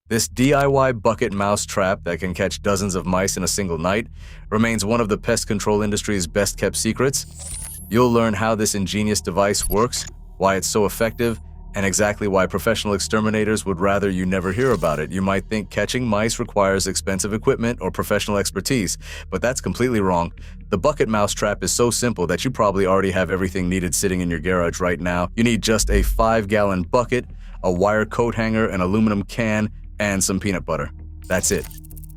This DIY bucket mouse trap that can catch dozens of mice in a single night remains one of the pest control industry's best-kept secrets. You'll learn how this ingenious device works, why it's so effective, and exactly why professional exterminators would rather you never hear about it. You might think catching mice requires expensive equipment or professional expertise, but that's completely wrong. The bucket mouse trap is so simple that you probably already have everything needed sitting in your garage right now. You need just a 5-gallon bucket, a wire coat hanger, an aluminum can, and some peanut butter. That's it.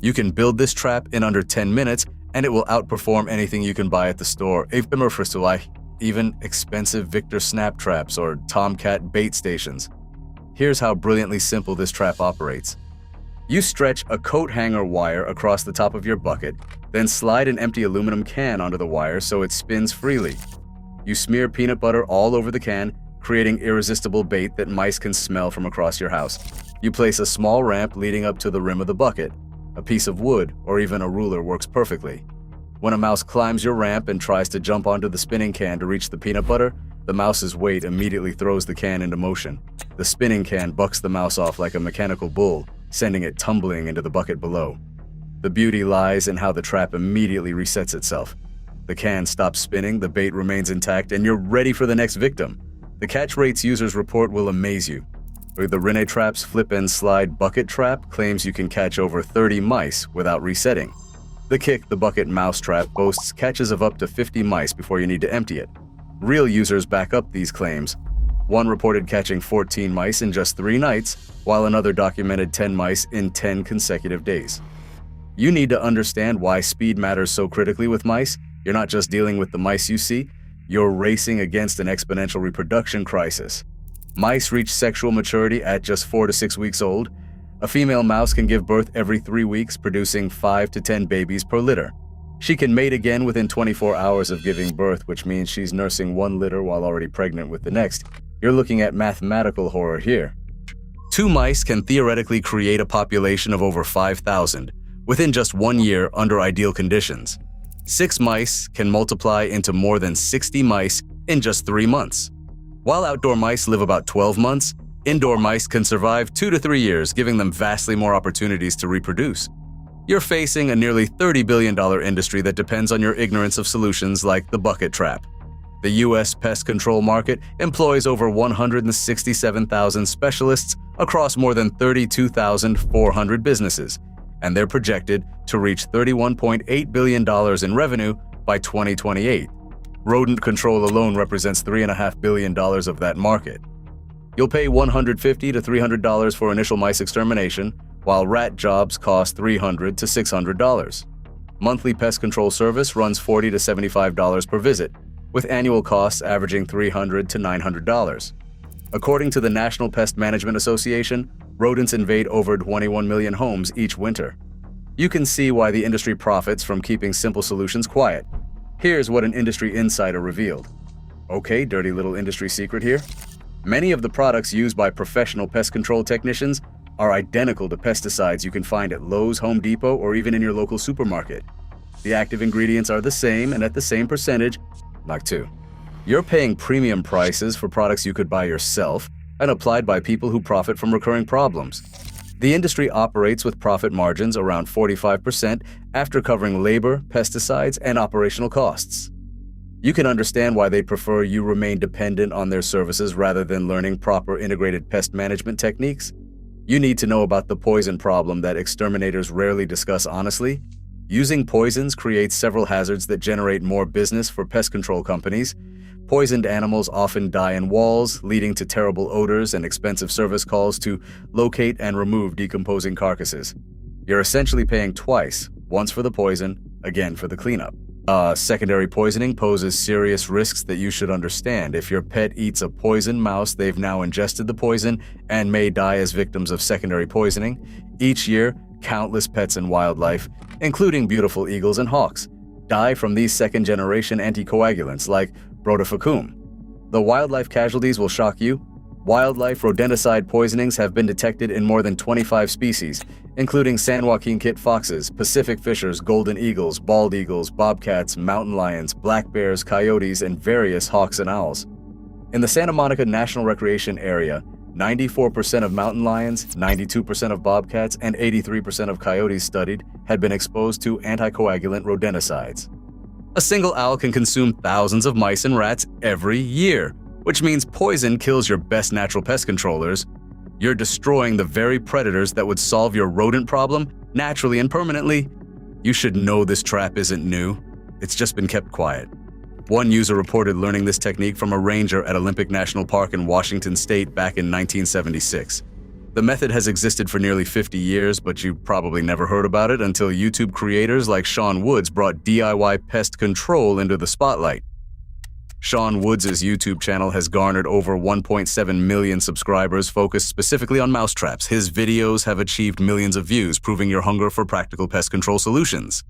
You can build this trap in under 10 minutes, and it will outperform anything you can buy at the store. Even expensive Victor snap traps or Tomcat bait stations. Here's how brilliantly simple this trap operates. You stretch a coat hanger wire across the top of your bucket, then slide an empty aluminum can onto the wire so it spins freely. You smear peanut butter all over the can, creating irresistible bait that mice can smell from across your house. You place a small ramp leading up to the rim of the bucket. A piece of wood or even a ruler works perfectly. When a mouse climbs your ramp and tries to jump onto the spinning can to reach the peanut butter, the mouse's weight immediately throws the can into motion. The spinning can bucks the mouse off like a mechanical bull, sending it tumbling into the bucket below. The beauty lies in how the trap immediately resets itself. The can stops spinning, the bait remains intact, and you're ready for the next victim. The catch rates users report will amaze you. The Rene Trap's flip and slide bucket trap claims you can catch over 30 mice without resetting. The Kick the Bucket mouse trap boasts catches of up to 50 mice before you need to empty it. Real users back up these claims. One reported catching 14 mice in just 3 nights, while another documented 10 mice in 10 consecutive days. You need to understand why speed matters so critically with mice. You're not just dealing with the mice you see, you're racing against an exponential reproduction crisis. Mice reach sexual maturity at just 4 to 6 weeks old. A female mouse can give birth every 3 weeks, producing 5 to 10 babies per litter. She can mate again within 24 hours of giving birth, which means she's nursing 1 litter while already pregnant with the next. You're looking at mathematical horror here. 2 mice can theoretically create a population of over 5,000 within just 1 year under ideal conditions. 6 mice can multiply into more than 60 mice in just 3 months. While outdoor mice live about 12 months, indoor mice can survive 2 to 3 years, giving them vastly more opportunities to reproduce. You're facing a nearly $30 billion industry that depends on your ignorance of solutions like the bucket trap. The U.S. pest control market employs over 167,000 specialists across more than 32,400 businesses, and they're projected to reach $31.8 billion in revenue by 2028. Rodent control alone represents $3.5 billion of that market. You'll pay $150 to $300 for initial mice extermination, while rat jobs cost $300 to $600. Monthly pest control service runs $40 to $75 per visit, with annual costs averaging $300 to $900. According to the National Pest Management Association, rodents invade over 21 million homes each winter. You can see why the industry profits from keeping simple solutions quiet. Here's what an industry insider revealed. Okay, dirty little industry secret here. Many of the products used by professional pest control technicians are identical to pesticides you can find at Lowe's, Home Depot, or even in your local supermarket. The active ingredients are the same and at the same percentage. Knock 2. You're paying premium prices for products you could buy yourself and applied by people who profit from recurring problems. The industry operates with profit margins around 45% after covering labor, pesticides, and operational costs. You can understand why they prefer you remain dependent on their services rather than learning proper integrated pest management techniques. You need to know about the poison problem that exterminators rarely discuss honestly. Using poisons creates several hazards that generate more business for pest control companies. Poisoned animals often die in walls, leading to terrible odors and expensive service calls to locate and remove decomposing carcasses. You're essentially paying twice, once for the poison, again for the cleanup. Secondary poisoning poses serious risks that you should understand. If your pet eats a poisoned mouse, they've now ingested the poison and may die as victims of secondary poisoning. Each year, countless pets and wildlife, including beautiful eagles and hawks, die from these second-generation anticoagulants like Brodifacoum. The wildlife casualties will shock you. Wildlife rodenticide poisonings have been detected in more than 25 species, including San Joaquin kit foxes, Pacific fishers, golden eagles, bald eagles, bobcats, mountain lions, black bears, coyotes, and various hawks and owls. In the Santa Monica National Recreation Area, 94% of mountain lions, 92% of bobcats, and 83% of coyotes studied had been exposed to anticoagulant rodenticides. A single owl can consume thousands of mice and rats every year, which means poison kills your best natural pest controllers. You're destroying the very predators that would solve your rodent problem naturally and permanently. You should know this trap isn't new. It's just been kept quiet. One user reported learning this technique from a ranger at Olympic National Park in Washington State back in 1976. The method has existed for nearly 50 years, but you probably never heard about it until YouTube creators like Sean Woods brought DIY pest control into the spotlight. Sean Woods' YouTube channel has garnered over 1.7 million subscribers focused specifically on mousetraps. His videos have achieved millions of views, proving your hunger for practical pest control solutions.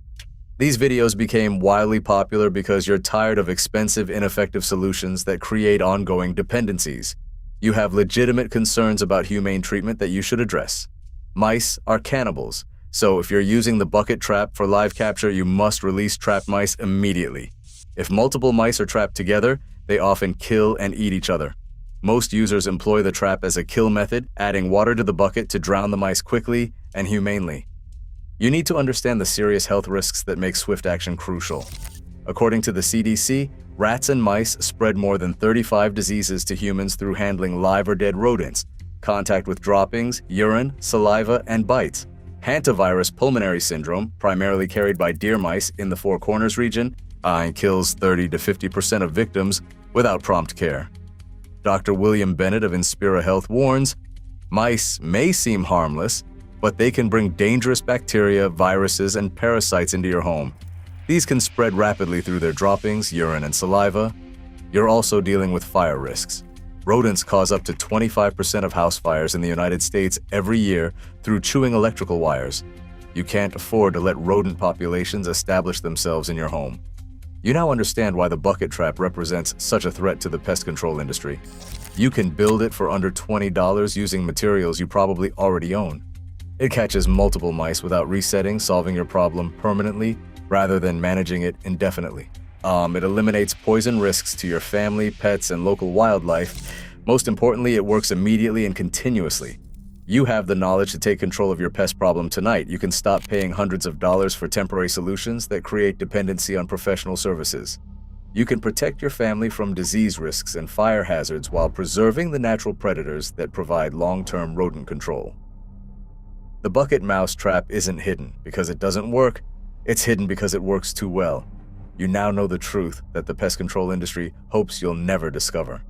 These videos became wildly popular because you're tired of expensive, ineffective solutions that create ongoing dependencies. You have legitimate concerns about humane treatment that you should address. Mice are cannibals, so if you're using the bucket trap for live capture, you must release trapped mice immediately. If multiple mice are trapped together, they often kill and eat each other. Most users employ the trap as a kill method, adding water to the bucket to drown the mice quickly and humanely. You need to understand the serious health risks that make swift action crucial. According to the CDC, rats and mice spread more than 35 diseases to humans through handling live or dead rodents, contact with droppings, urine, saliva, and bites. Hantavirus pulmonary syndrome, primarily carried by deer mice in the Four Corners region, kills 30 to 50% of victims without prompt care. Dr. William Bennett of Inspira Health warns, mice may seem harmless, but they can bring dangerous bacteria, viruses, and parasites into your home. These can spread rapidly through their droppings, urine, and saliva. You're also dealing with fire risks. Rodents cause up to 25% of house fires in the United States every year through chewing electrical wires. You can't afford to let rodent populations establish themselves in your home. You now understand why the bucket trap represents such a threat to the pest control industry. You can build it for under $20 using materials you probably already own. It catches multiple mice without resetting, solving your problem permanently rather than managing it indefinitely. It eliminates poison risks to your family, pets, and local wildlife. Most importantly, it works immediately and continuously. You have the knowledge to take control of your pest problem tonight. You can stop paying hundreds of dollars for temporary solutions that create dependency on professional services. You can protect your family from disease risks and fire hazards while preserving the natural predators that provide long-term rodent control. The bucket mouse trap isn't hidden because it doesn't work. It's hidden because it works too well. You now know the truth that the pest control industry hopes you'll never discover.